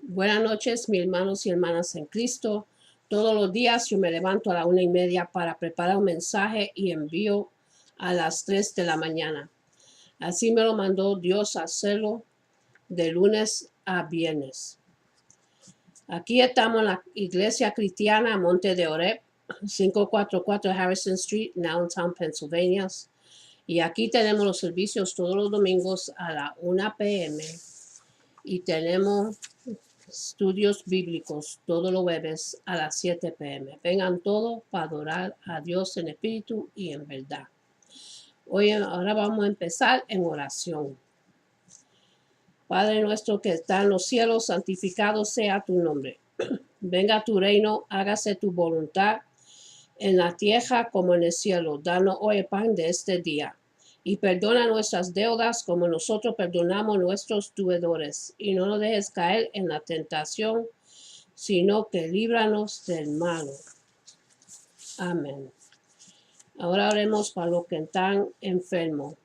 Buenas noches, mis hermanos y hermanas en Cristo. Todos los días yo me levanto a la 1:30 para preparar un mensaje y envío a las 3 de la mañana. Así me lo mandó Dios a hacerlo de lunes a viernes. Aquí estamos en la Iglesia Cristiana Monte de Oreb, 544 Harrison Street, Allentown, Pennsylvania. Y aquí tenemos los servicios todos los domingos a la 1 p.m. Y tenemos estudios bíblicos todos los jueves a las 7 p.m. Vengan todos para adorar a Dios en espíritu y en verdad. Ahora vamos a empezar en oración. Padre nuestro que está en los cielos, santificado sea tu nombre. Venga tu reino, hágase tu voluntad en la tierra como en el cielo. Danos hoy el pan de este día. Y perdona nuestras deudas como nosotros perdonamos nuestros deudores. Y no nos dejes caer en la tentación, sino que líbranos del malo. Amén. Ahora oremos para los que están enfermos.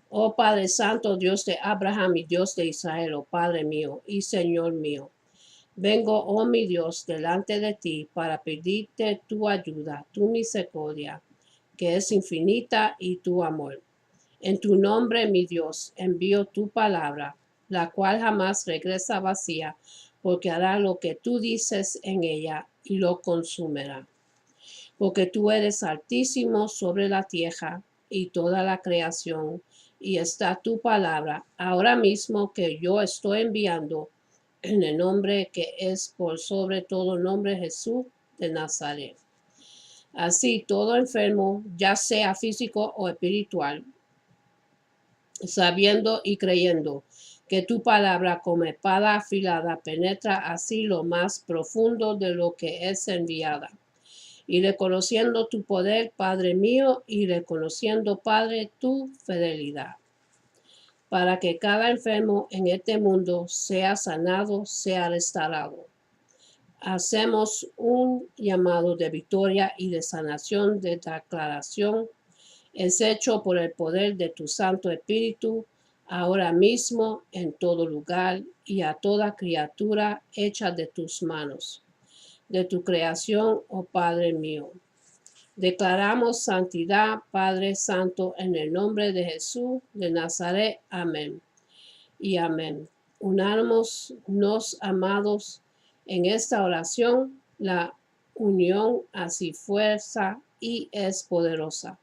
Oh Padre Santo, Dios de Abraham y Dios de Israel, oh Padre mío y Señor mío. Vengo, oh mi Dios, delante de ti para pedirte tu ayuda, tu misericordia, que es infinita, y tu amor. En tu nombre, mi Dios, envío tu palabra, la cual jamás regresa vacía, porque hará lo que tú dices en ella y lo consumirá. Porque tú eres altísimo sobre la tierra y toda la creación, y está tu palabra ahora mismo que yo estoy enviando en el nombre que es por sobre todo nombre, Jesús de Nazaret. Así todo enfermo, ya sea físico o espiritual, sabiendo y creyendo que tu palabra como espada afilada penetra así lo más profundo de lo que es enviada. Y reconociendo tu poder, Padre mío, y reconociendo, Padre, tu fidelidad, para que cada enfermo en este mundo sea sanado, sea restaurado. Hacemos un llamado de victoria y de sanación, de declaración, es hecho por el poder de tu Santo Espíritu, ahora mismo, en todo lugar, y a toda criatura hecha de tus manos, de tu creación, oh Padre mío. Declaramos santidad, Padre Santo, en el nombre de Jesús de Nazaret. Amén. Y amén. Unamos, amados, en esta oración. La unión así fuerza y es poderosa.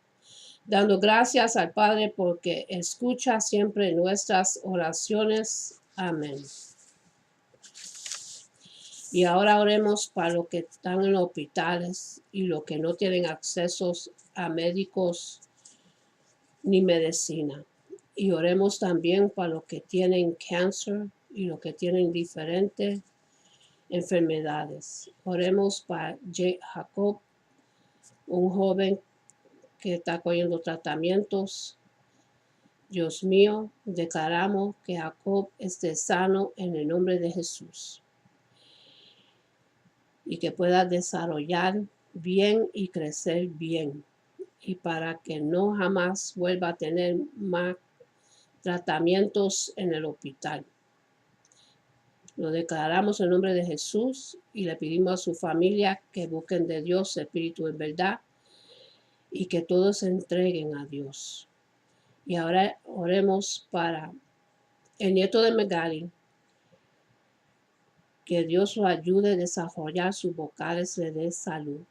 Dando gracias al Padre porque escucha siempre nuestras oraciones. Amén. Y ahora oremos para los que están en los hospitales y los que no tienen acceso a médicos ni medicina. Y oremos también para los que tienen cáncer y los que tienen diferentes enfermedades. Oremos para Jacob, un joven que está cogiendo tratamientos. Dios mío, declaramos que Jacob esté sano en el nombre de Jesús y que pueda desarrollar bien y crecer bien, y para que no jamás vuelva a tener más tratamientos en el hospital. Lo declaramos en nombre de Jesús y le pedimos a su familia que busquen de Dios espíritu en verdad y que todos se entreguen a Dios. Y ahora oremos para el nieto de Megali, que Dios lo ayude a desarrollar sus vocales, le dé salud,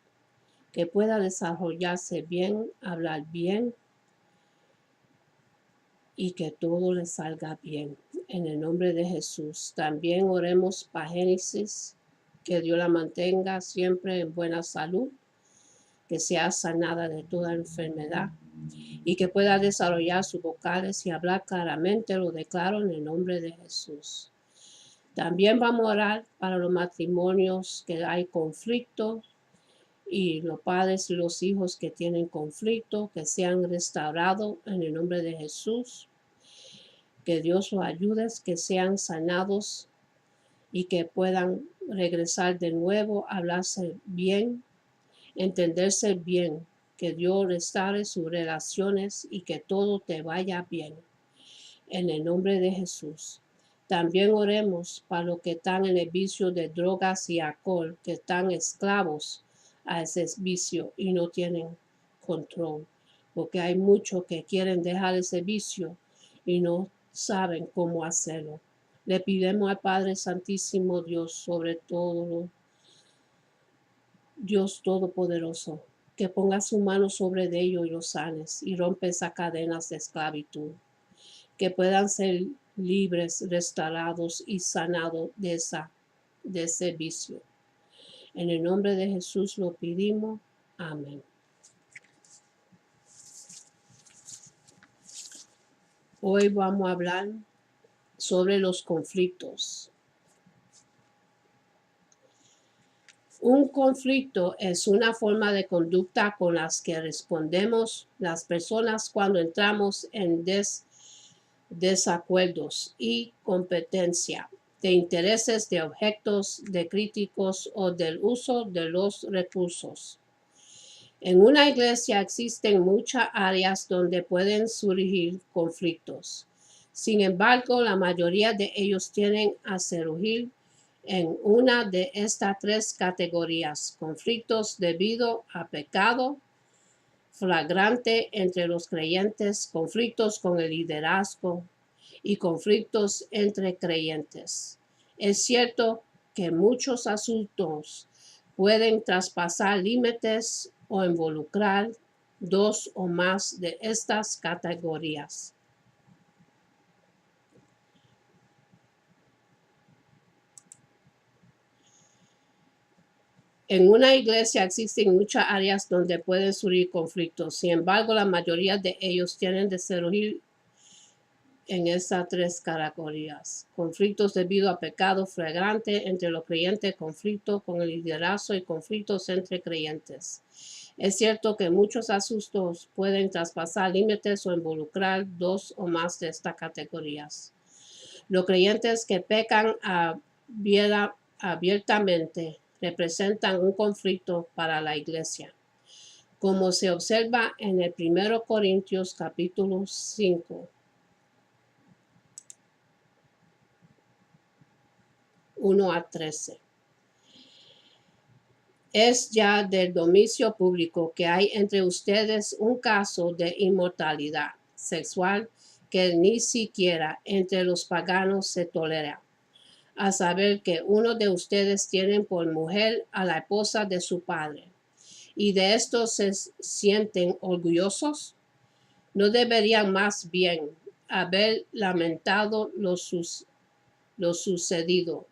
que pueda desarrollarse bien, hablar bien y que todo le salga bien. En el nombre de Jesús. También oremos para Génesis, que Dios la mantenga siempre en buena salud, que sea sanada de toda enfermedad y que pueda desarrollar sus vocales y hablar claramente. Lo declaro en el nombre de Jesús. También vamos a orar para los matrimonios que hay conflicto y los padres y los hijos que tienen conflicto, que sean restaurados en el nombre de Jesús. Que Dios los ayude, que sean sanados y que puedan regresar de nuevo, hablarse bien, entenderse bien, que Dios restaure sus relaciones y que todo te vaya bien. En el nombre de Jesús. También oremos para los que están en el vicio de drogas y alcohol, que están esclavos a ese vicio y no tienen control, porque hay muchos que quieren dejar ese vicio y no saben cómo hacerlo. Le pidemos al Padre Santísimo Dios, sobre todo, Dios Todopoderoso, que ponga su mano sobre de ellos y los sanes y rompe esas cadenas de esclavitud, que puedan ser libres, restaurados y sanados de ese vicio. En el nombre de Jesús lo pedimos. Amén. Hoy vamos a hablar sobre los conflictos. Un conflicto es una forma de conducta con las que respondemos las personas cuando entramos en desacuerdos y competencia de intereses de objetos, de críticos o del uso de los recursos. En una iglesia existen muchas áreas donde pueden surgir conflictos. Sin embargo, la mayoría de ellos tienden a surgir en una de estas tres categorías: conflictos debido a pecado flagrante entre los creyentes, conflictos con el liderazgo y conflictos entre creyentes. Es cierto que muchos asuntos pueden traspasar límites o involucrar dos o más de estas categorías. En una iglesia existen muchas áreas donde pueden surgir conflictos. Sin embargo, la mayoría de ellos tienen de surgir en esas tres categorías: conflictos debido a pecado flagrante entre los creyentes, conflictos con el liderazgo y conflictos entre creyentes. Es cierto que muchos asuntos pueden traspasar límites o involucrar dos o más de estas categorías. Los creyentes que pecan abiertamente representan un conflicto para la iglesia, como se observa en el 1 Corintios capítulo 5. 1 a 13. Es ya del dominio público que hay entre ustedes un caso de inmoralidad sexual que ni siquiera entre los paganos se tolera, a saber que uno de ustedes tiene por mujer a la esposa de su padre, y de esto se sienten orgullosos. ¿No deberían más bien haber lamentado lo sucedido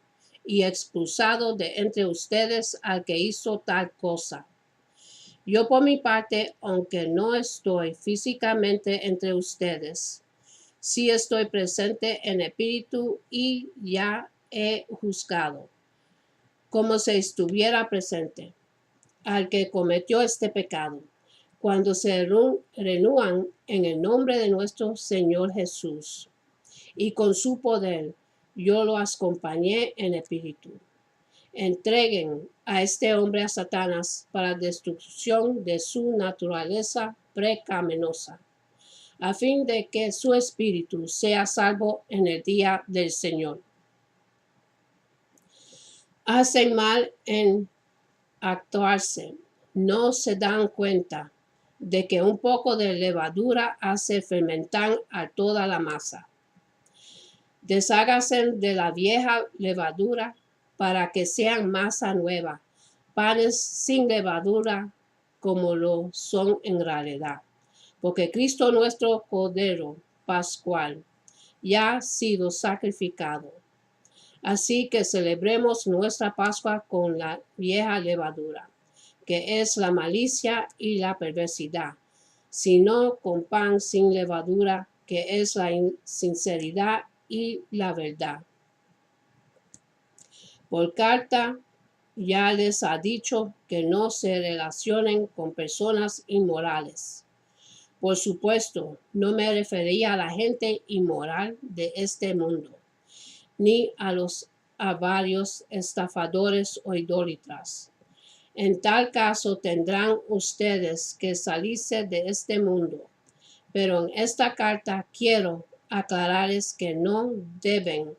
y expulsado de entre ustedes al que hizo tal cosa? Yo por mi parte, aunque no estoy físicamente entre ustedes, sí estoy presente en espíritu y ya he juzgado, como si estuviera presente, al que cometió este pecado, cuando se reúnan en el nombre de nuestro Señor Jesús, y con su poder yo lo acompañé en espíritu. Entreguen a este hombre a Satanás para destrucción de su naturaleza pecaminosa, a fin de que su espíritu sea salvo en el día del Señor. Hacen mal en actuarse, no se dan cuenta de que un poco de levadura hace fermentar a toda la masa. Desháganse de la vieja levadura para que sean masa nueva, panes sin levadura como lo son en realidad, porque Cristo nuestro Cordero Pascual ya ha sido sacrificado. Así que celebremos nuestra Pascua con la vieja levadura, que es la malicia y la perversidad, sino con pan sin levadura, que es la sinceridad y la verdad. Por carta ya les ha dicho que no se relacionen con personas inmorales. Por supuesto, no me refería a la gente inmoral de este mundo, ni a varios estafadores o idólatras. En tal caso tendrán ustedes que salirse de este mundo. Pero en esta carta quiero aclararles que no deben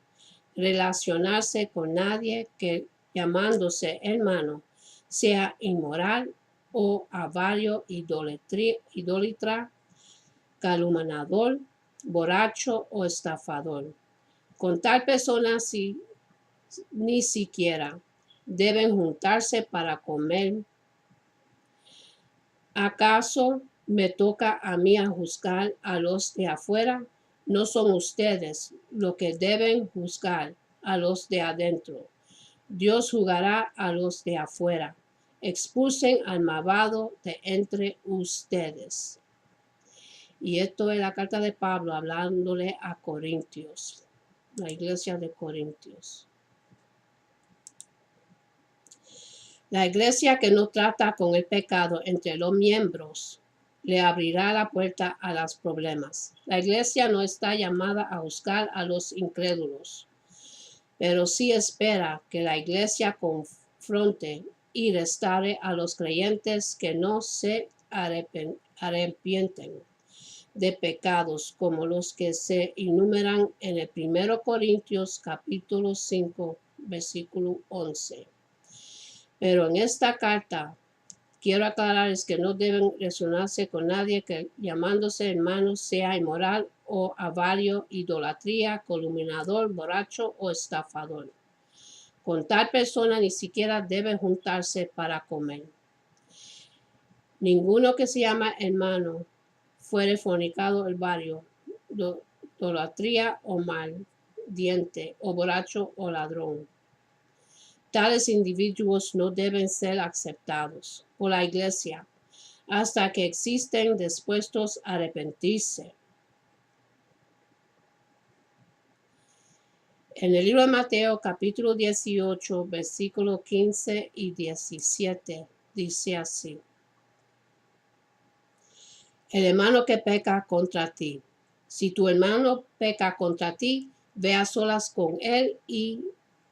relacionarse con nadie que, llamándose hermano, sea inmoral o avario, idólatra, calumniador, borracho o estafador. Con tal persona ni siquiera deben juntarse para comer. ¿Acaso me toca a mí a juzgar a los de afuera? No son ustedes los que deben juzgar a los de adentro. Dios juzgará a los de afuera. Expulsen al malvado de entre ustedes. Y esto es la carta de Pablo hablándole a Corintios, la iglesia de Corintios. La iglesia que no trata con el pecado entre los miembros le abrirá la puerta a los problemas. La iglesia no está llamada a juzgar a los incrédulos, pero sí espera que la iglesia confronte y restaure a los creyentes que no se arrepienten de pecados como los que se enumeran en el 1 Corintios capítulo 5, versículo 11. Pero en esta carta quiero aclararles que no deben relacionarse con nadie que llamándose hermano sea inmoral o avario, idolatría, calumniador, borracho o estafador. Con tal persona ni siquiera debe juntarse para comer. Ninguno que se llama hermano fuere fornicado, avario, idolatría o maldiente o borracho o ladrón. Tales individuos no deben ser aceptados por la iglesia hasta que existen dispuestos a arrepentirse. En el libro de Mateo, capítulo 18, versículos 15 y 17, dice así: el hermano que peca contra ti. Si tu hermano peca contra ti, ve a solas con él y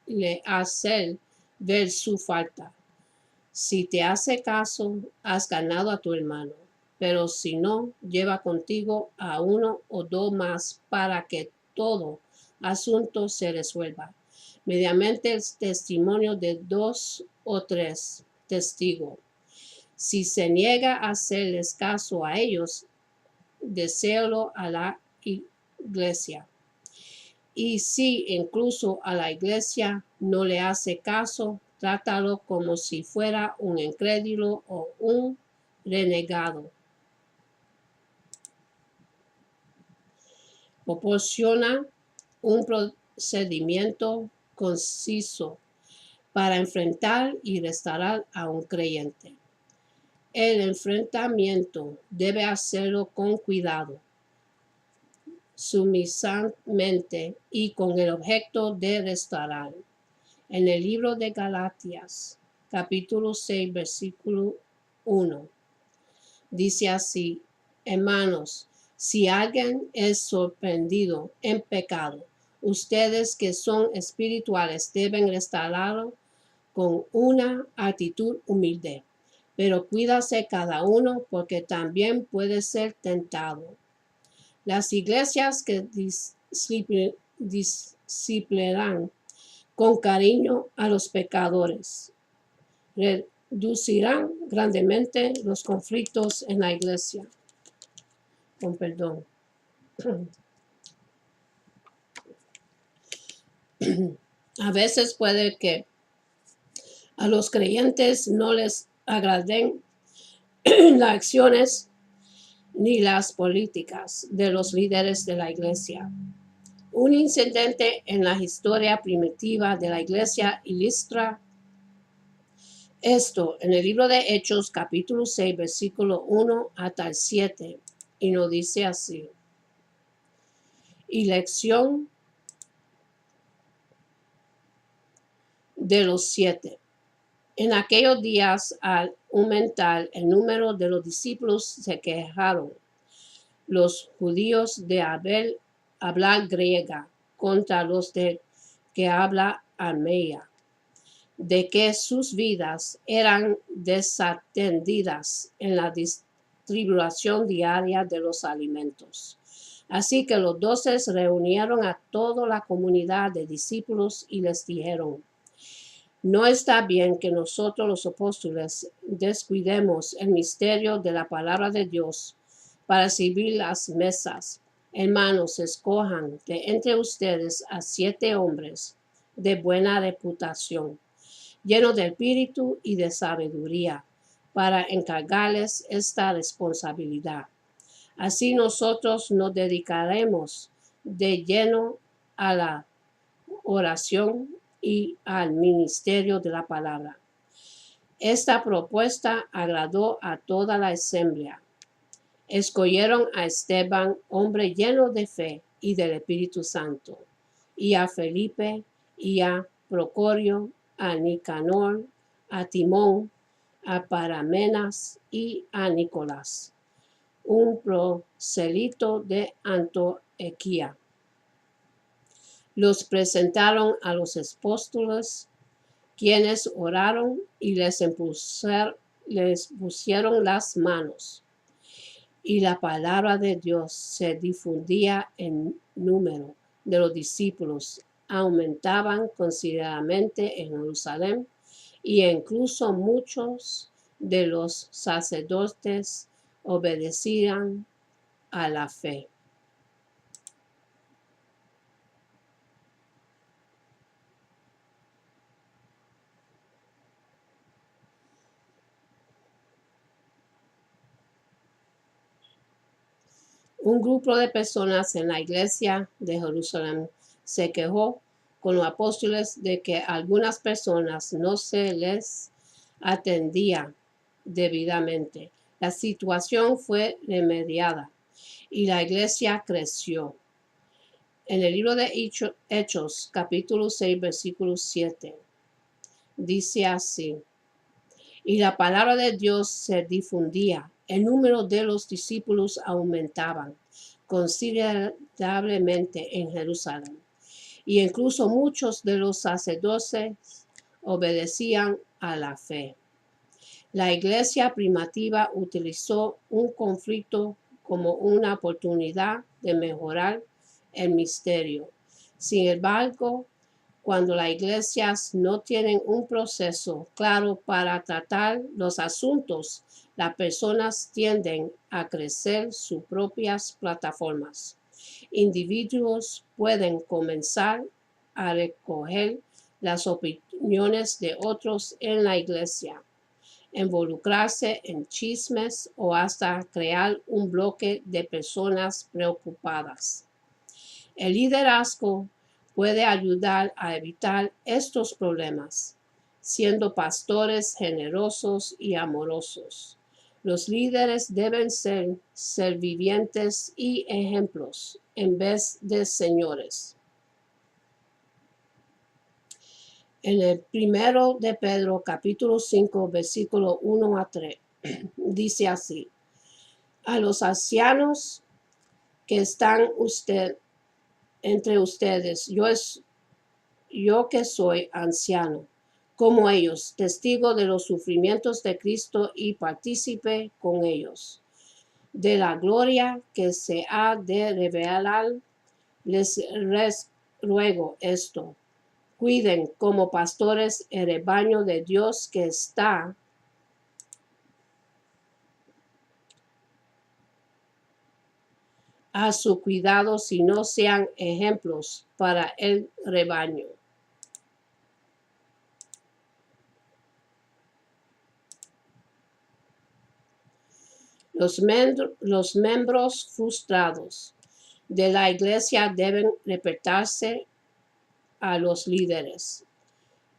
le hace ver su falta. Si te hace caso, has ganado a tu hermano. Pero si no, lleva contigo a uno o dos más para que todo asunto se resuelva mediante el testimonio de 2 o 3 testigos. Si se niega a hacerles caso a ellos, deséalo a la iglesia. Y si incluso a la iglesia no le hace caso, trátalo como si fuera un incrédulo o un renegado. Proporciona un procedimiento conciso para enfrentar y restaurar a un creyente. El enfrentamiento debe hacerlo con cuidado, sumisamente y con el objeto de restaurar. En el libro de Galatas, capítulo 6, versículo 1, dice así: hermanos, si alguien es sorprendido en pecado, ustedes que son espirituales deben restaurarlo con una actitud humilde. Pero cuídase cada uno porque también puede ser tentado. Las iglesias que disciplinarán con cariño a los pecadores reducirán grandemente los conflictos en la iglesia. Con perdón. A veces puede que a los creyentes no les agraden las acciones ni las políticas de los líderes de la iglesia. Un incidente en la historia primitiva de la iglesia ilustra esto en el libro de Hechos, capítulo 6, versículo 1 hasta el 7, y nos dice así: elección de los 7. En aquellos días, al aumentar el número de los discípulos, se quejaron los judíos de hablar griega contra los de que habla aramea, de que sus vidas eran desatendidas en la distribución diaria de los alimentos. Así que los 12 reunieron a toda la comunidad de discípulos y les dijeron: no está bien que nosotros los apóstoles descuidemos el misterio de la palabra de Dios para servir las mesas. Hermanos, escojan de entre ustedes a 7 hombres de buena reputación, llenos de espíritu y de sabiduría, para encargarles esta responsabilidad. Así nosotros nos dedicaremos de lleno a la oración y al ministerio de la palabra. Esta propuesta agradó a toda la asamblea. Escogieron a Esteban, hombre lleno de fe y del Espíritu Santo, y a Felipe, y a Procorio, a Nicanor, a Timón, a Paramenas y a Nicolás, un proselito de Antioquía. Los presentaron a los apóstoles, quienes oraron y les pusieron las manos. Y la palabra de Dios se difundía en número de los discípulos, aumentaban considerablemente en Jerusalén, y incluso muchos de los sacerdotes obedecían a la fe. Un grupo de personas en la iglesia de Jerusalén se quejó con los apóstoles de que algunas personas no se les atendía debidamente. La situación fue remediada y la iglesia creció. En el libro de Hechos, capítulo 6, versículo 7, dice así: y la palabra de Dios se difundía, el número de los discípulos aumentaban considerablemente en Jerusalén, y incluso muchos de los sacerdotes obedecían a la fe. La iglesia primitiva utilizó un conflicto como una oportunidad de mejorar el misterio. Sin embargo, cuando las iglesias no tienen un proceso claro para tratar los asuntos, las personas tienden a crecer sus propias plataformas. Individuos pueden comenzar a recoger las opiniones de otros en la iglesia, involucrarse en chismes o hasta crear un bloque de personas preocupadas. El liderazgo puede ayudar a evitar estos problemas, siendo pastores generosos y amorosos. Los líderes deben ser servientes y ejemplos en vez de señores. En el primero de Pedro, capítulo 5, versículo 1 a 3, dice así: a los ancianos que están entre ustedes, yo que soy anciano, como ellos, testigo de los sufrimientos de Cristo y partícipe con ellos de la gloria que se ha de revelar, les ruego esto: cuiden como pastores el rebaño de Dios que está a su cuidado, si no sean ejemplos para el rebaño. Los miembros frustrados de la iglesia deben respetarse a los líderes.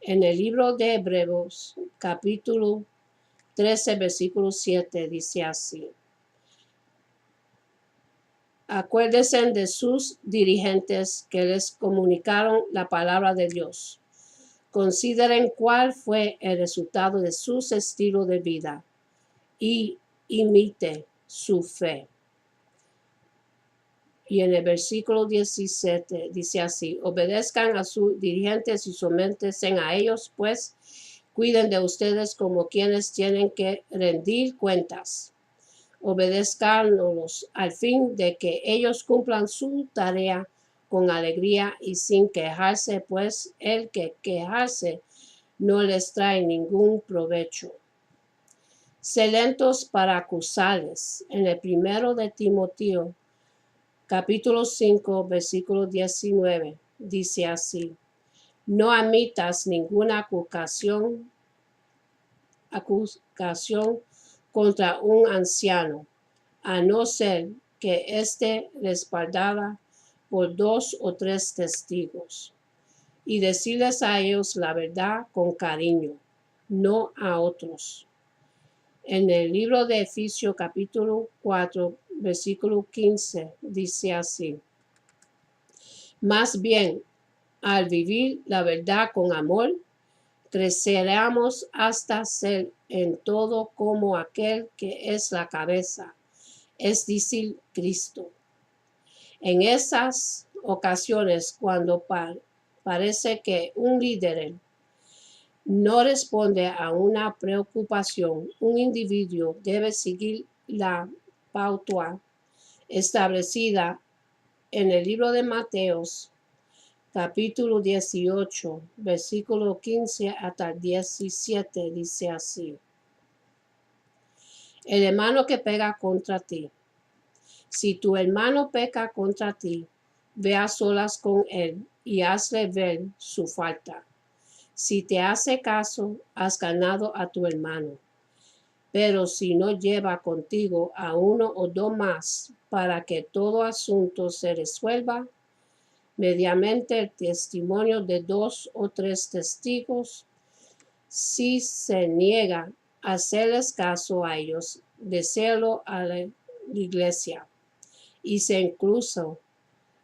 En el libro de Hebreos, capítulo 13, versículo 7, dice así: acuérdense de sus dirigentes que les comunicaron la palabra de Dios. Consideren cuál fue el resultado de su estilo de vida y imite su fe. Y en el versículo 17 dice así: obedezcan a sus dirigentes y sométense a ellos, pues cuiden de ustedes como quienes tienen que rendir cuentas. obedezcanlos al fin de que ellos cumplan su tarea con alegría y sin quejarse, pues el que quejarse no les trae ningún provecho. Sé lentos para acusarles. En el primero de Timoteo, capítulo 5, versículo 19, dice así: no admitas ninguna acusación contra un anciano, a no ser que esté respaldada por 2 o 3 testigos, y decirles a ellos la verdad con cariño, no a otros. En el libro de Efesios capítulo 4, versículo 15, dice así: más bien, al vivir la verdad con amor, creceremos hasta ser en todo como aquel que es la cabeza, es decir, Cristo. En esas ocasiones, cuando parece que un líder no responde a una preocupación, un individuo debe seguir la pauta establecida en el libro de Mateos, capítulo 18, versículo 15 hasta 17, dice así: el hermano que pega contra ti. Si tu hermano peca contra ti, ve a solas con él y hazle ver su falta. Si te hace caso, has ganado a tu hermano. Pero si no lleva contigo a 1 o 2 más para que todo asunto se resuelva mediante el testimonio de 2 o 3 testigos, si se niega a hacerles caso a ellos, decirlo a la iglesia. Y si incluso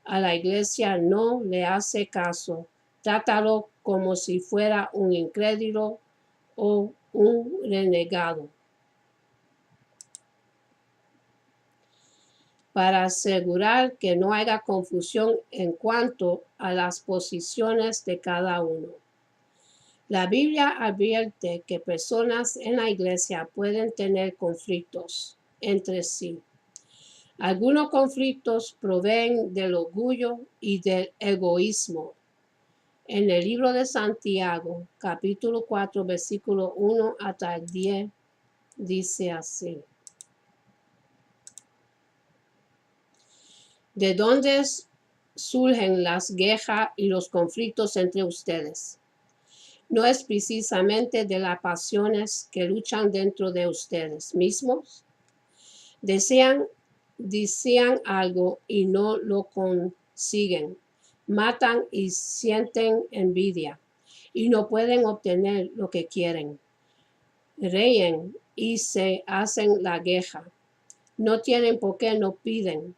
a la iglesia no le hace caso, trátalo como si fuera un incrédulo o un renegado. Para asegurar que no haya confusión en cuanto a las posiciones de cada uno. La Biblia advierte que personas en la iglesia pueden tener conflictos entre sí. Algunos conflictos provienen del orgullo y del egoísmo. En el libro de Santiago, capítulo 4, versículo 1 hasta 10, dice así: ¿de dónde surgen las quejas y los conflictos entre ustedes? ¿No es precisamente de las pasiones que luchan dentro de ustedes mismos? Desean algo y no lo consiguen. Matan y sienten envidia y no pueden obtener lo que quieren. Ríen y se hacen la queja. No tienen porque no piden.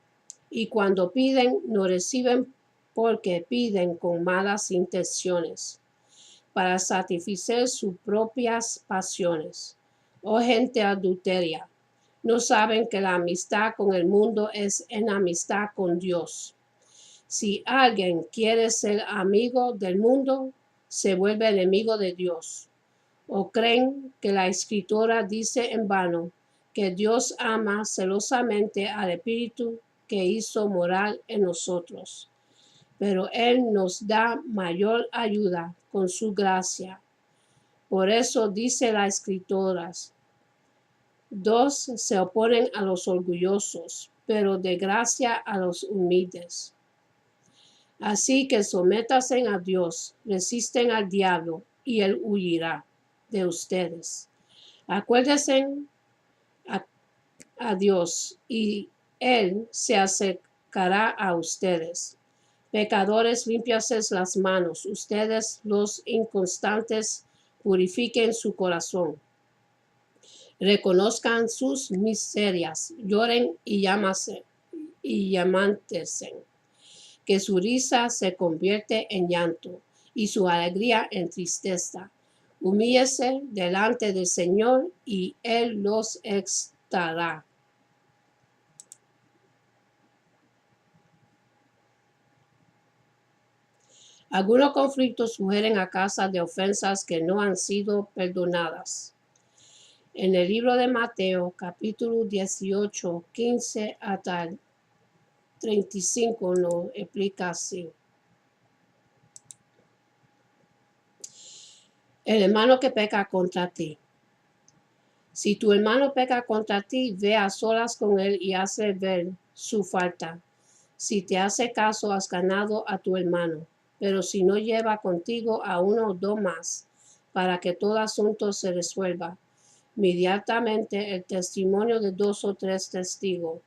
Y cuando piden, no reciben porque piden con malas intenciones, para satisfacer sus propias pasiones. Oh gente adulteria, ¿no saben que la amistad con el mundo es enemistad con Dios? Si alguien quiere ser amigo del mundo, se vuelve enemigo de Dios. ¿O creen que la Escritura dice en vano que Dios ama celosamente al Espíritu que hizo morar en nosotros? Pero Él nos da mayor ayuda con su gracia. Por eso dice la Escritura: 2 se oponen a los orgullosos, pero de gracia a los humildes. Así que sométanse a Dios, resisten al diablo y él huirá de ustedes. Acuérdense a Dios y él se acercará a ustedes. Pecadores, límpiense las manos. Ustedes, los inconstantes, purifiquen su corazón. Reconozcan sus miserias, lloren y llámense. Que su risa se convierte en llanto y su alegría en tristeza. Humíllese delante del Señor y Él los exaltará. Algunos conflictos sugieren a causa de ofensas que no han sido perdonadas. En el libro de Mateo, capítulo 18, 15 hasta 35, nos explica así. El hermano que peca contra ti. Si tu hermano peca contra ti, ve a solas con él y hace ver su falta. Si te hace caso, has ganado a tu hermano. Pero si no, lleva contigo a uno o dos más, para que todo asunto se resuelva inmediatamente el testimonio de 2 o 3 testigos.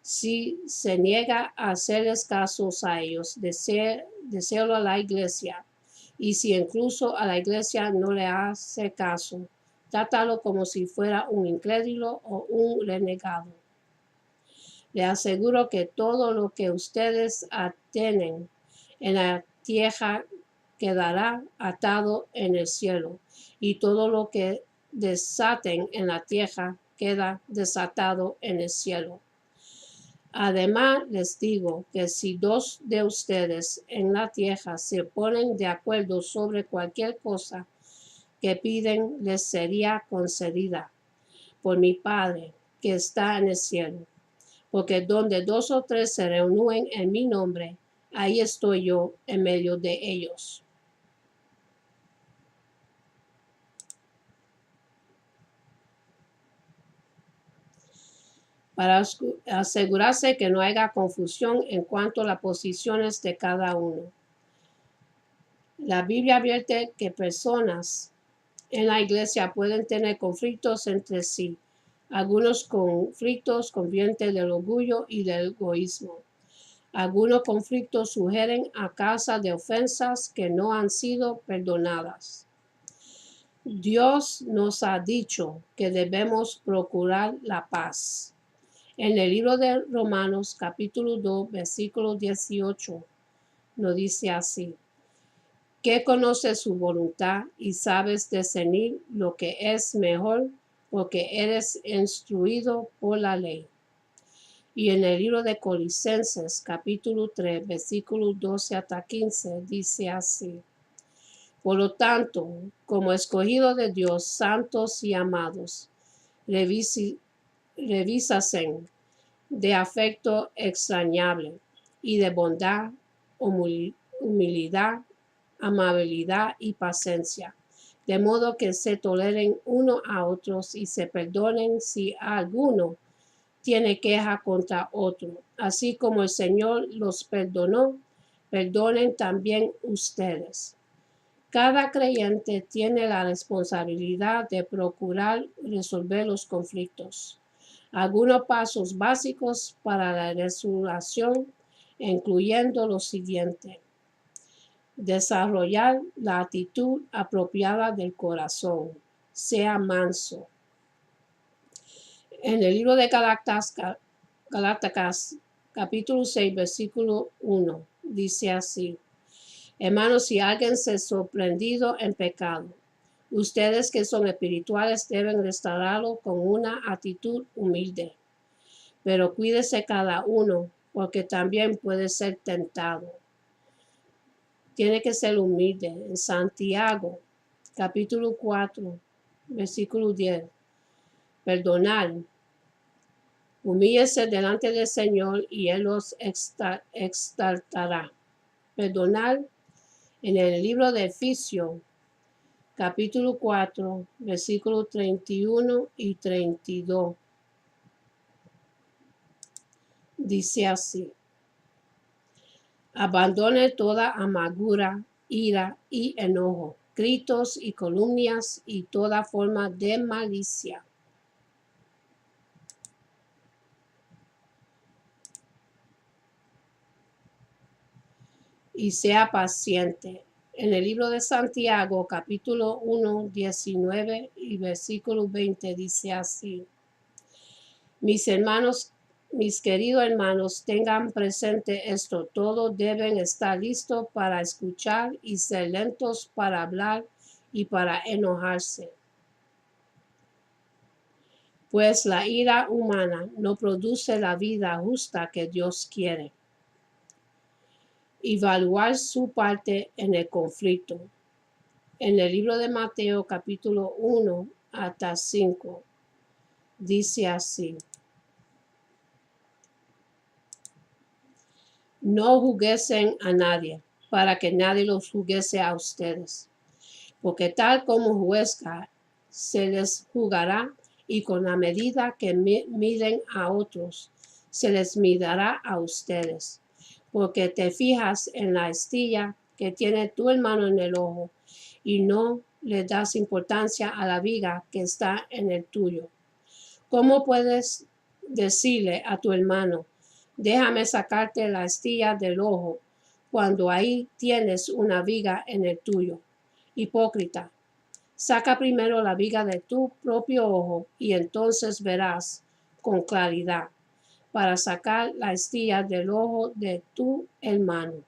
Si se niega a hacerles casos a ellos, deséalo a la iglesia. Y si incluso a la iglesia no le hace caso, trátalo como si fuera un incrédulo o un renegado. Le aseguro que todo lo que ustedes atenen en la tierra quedará atado en el cielo, y todo lo que desaten en la tierra queda desatado en el cielo. Además, les digo que si 2 de ustedes en la tierra se ponen de acuerdo sobre cualquier cosa que piden, les sería concedida por mi Padre que está en el cielo. Porque donde 2 o 3 se reúnen en mi nombre, ahí estoy yo en medio de ellos. Para asegurarse que no haya confusión en cuanto a las posiciones de cada uno. La Biblia advierte que personas en la iglesia pueden tener conflictos entre sí. Algunos conflictos convienen del orgullo y del egoísmo. Algunos conflictos surgen a causa de ofensas que no han sido perdonadas. Dios nos ha dicho que debemos procurar la paz. En el libro de Romanos, capítulo 2, versículo 18, nos dice así: que conoces su voluntad y sabes discernir lo que es mejor, porque eres instruido por la ley. Y en el libro de Colosenses, capítulo 3, versículo 12 hasta 15, dice así: por lo tanto, como escogidos de Dios, santos y amados, revísasen de afecto extrañable y de bondad, humildad, amabilidad y paciencia, de modo que se toleren uno a otros y se perdonen si alguno tiene queja contra otro. Así como el Señor los perdonó, perdonen también ustedes. Cada creyente tiene la responsabilidad de procurar resolver los conflictos. Algunos pasos básicos para la resolución, incluyendo lo siguiente: desarrollar la actitud apropiada del corazón, sea manso. En el libro de Gálatas, capítulo 6, versículo 1, dice así: hermanos, si alguien se ha sorprendido en pecado, ustedes que son espirituales deben restaurarlo con una actitud humilde. Pero cuídese cada uno, porque también puede ser tentado. Tiene que ser humilde. En Santiago, capítulo 4, versículo 10. Perdonar. Humíllese delante del Señor y Él los exaltará. Perdonar. En el libro de Efesios, capítulo 4, versículos 31 y 32. Dice así: abandone toda amargura, ira y enojo, gritos y calumnias y toda forma de malicia. Y sea paciente. En el libro de Santiago, capítulo 1, 19 y versículo 20, dice así: mis hermanos, mis queridos hermanos, tengan presente esto: todos deben estar listos para escuchar y ser lentos para hablar y para enojarse. Pues la ira humana no produce la vida justa que Dios quiere. Evaluar su parte en el conflicto. En el libro de Mateo, capítulo 1, hasta 5. Dice así: no juzguesen a nadie, para que nadie los juzguese a ustedes. Porque tal como juzga, se les juzgará, y con la medida que miden a otros, se les midirá a ustedes. Porque te fijas en la astilla que tiene tu hermano en el ojo, y no le das importancia a la viga que está en el tuyo. ¿Cómo puedes decirle a tu hermano: déjame sacarte la astilla del ojo, cuando ahí tienes una viga en el tuyo? Hipócrita, saca primero la viga de tu propio ojo, y entonces verás con claridad para sacar la astilla del ojo de tu hermano.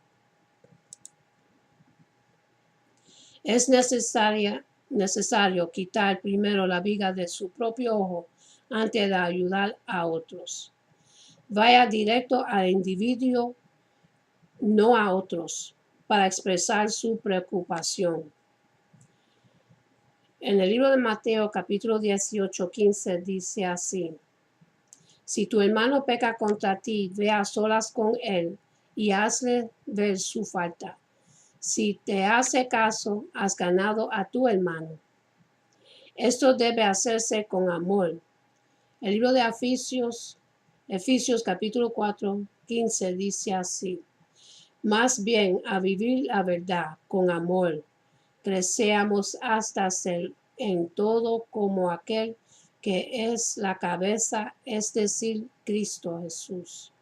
Es necesario quitar primero la viga de su propio ojo antes de ayudar a otros. Vaya directo al individuo, no a otros, para expresar su preocupación. En el libro de Mateo, capítulo 18, 15, dice así: si tu hermano peca contra ti, ve a solas con él y hazle ver su falta. Si te hace caso, has ganado a tu hermano. Esto debe hacerse con amor. El libro de Efesios capítulo 4, 15 dice así: más bien a vivir la verdad con amor, creceamos hasta ser en todo como aquel que es la cabeza, es decir, Cristo Jesús.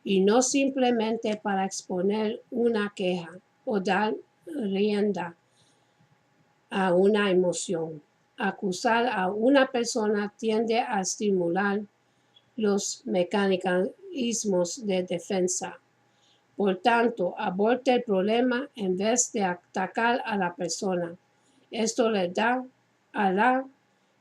Y no simplemente para exponer una queja o dar rienda a una emoción. Acusar a una persona tiende a estimular los mecanismos de defensa. Por tanto, aborte el problema en vez de atacar a la persona. Esto le da a la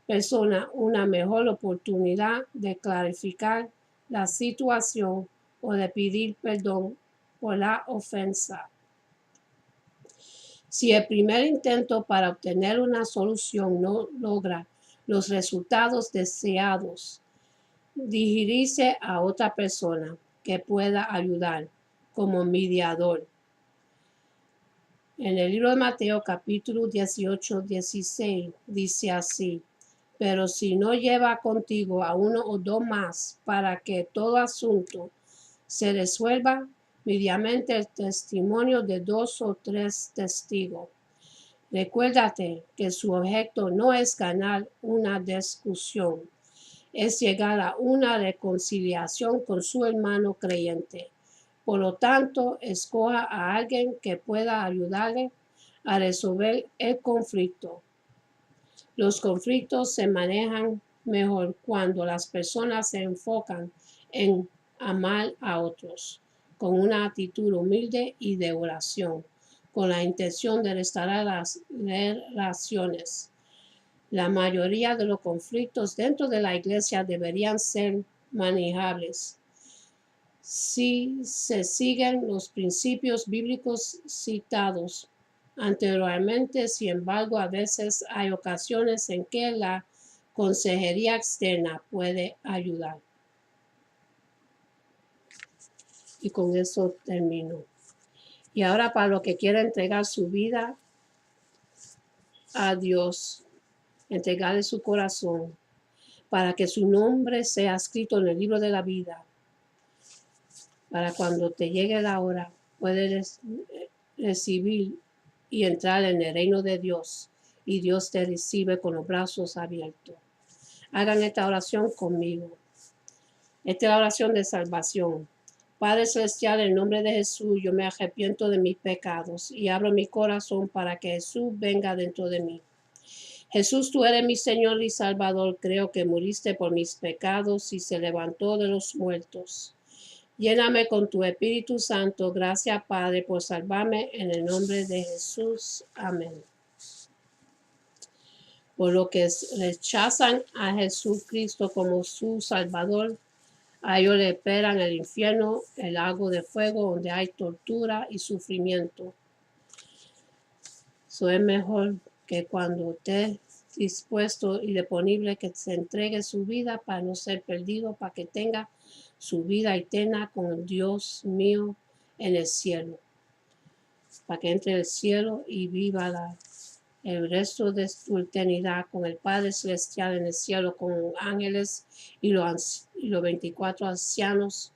persona una mejor oportunidad de clarificar la situación o de pedir perdón por la ofensa. Si el primer intento para obtener una solución no logra los resultados deseados, dirigirse a otra persona que pueda ayudar como mediador. En el libro de Mateo capítulo 18, 16 dice así: pero si no lleva contigo a uno o dos más, para que todo asunto se resuelva mediante el testimonio de 2 o 3 testigos. Recuérdate que su objeto no es ganar una discusión, es llegar a una reconciliación con su hermano creyente. Por lo tanto, escoja a alguien que pueda ayudarle a resolver el conflicto. Los conflictos se manejan mejor cuando las personas se enfocan en amar a otros, con una actitud humilde y de oración, con la intención de restaurar las relaciones. La mayoría de los conflictos dentro de la iglesia deberían ser manejables si se siguen los principios bíblicos citados anteriormente. Sin embargo, a veces hay ocasiones en que la consejería externa puede ayudar. Y con eso termino. Y ahora, para los que quieran entregar su vida a Dios, entregarle su corazón, para que su nombre sea escrito en el libro de la vida, para cuando te llegue la hora, puedes recibir y entrar en el reino de Dios, y Dios te recibe con los brazos abiertos. Hagan esta oración conmigo. Esta es la oración de salvación. Padre Celestial, en nombre de Jesús, yo me arrepiento de mis pecados y abro mi corazón para que Jesús venga dentro de mí. Jesús, tú eres mi Señor y Salvador. Creo que muriste por mis pecados y se levantó de los muertos. Lléname con tu Espíritu Santo. Gracias, Padre, por salvarme en el nombre de Jesús. Amén. Por lo que rechazan a Jesucristo como su Salvador, a ellos le esperan el infierno, el lago de fuego donde hay tortura y sufrimiento. Eso es mejor que cuando usted dispuesto y disponible que se entregue su vida para no ser perdido, para que tenga su vida eterna con Dios mío en el cielo, para que entre el cielo y viva el resto de su eternidad con el Padre Celestial en el cielo, con ángeles y los 24 ancianos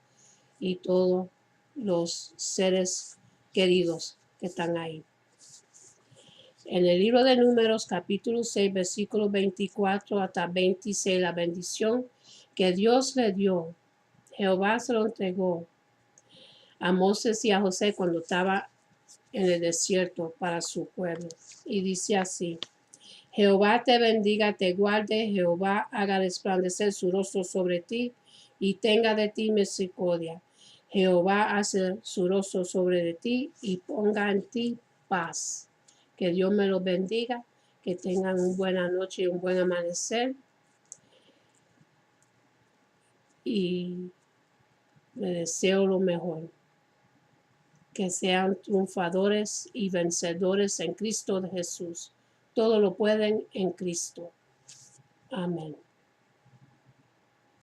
y todos los seres queridos que están ahí. En el libro de Números, capítulo 6, versículos 24 hasta 26, la bendición que Dios le dio, Jehová se lo entregó a Moisés y a José cuando estaba en el desierto para su pueblo. Y dice así: Jehová te bendiga, te guarde, Jehová haga resplandecer su rostro sobre ti y tenga de ti misericordia. Jehová hace su rostro sobre ti y ponga en ti paz. Que Dios me los bendiga, que tengan una buena noche y un buen amanecer. Y les deseo lo mejor. Que sean triunfadores y vencedores en Cristo Jesús. Todo lo pueden en Cristo. Amén.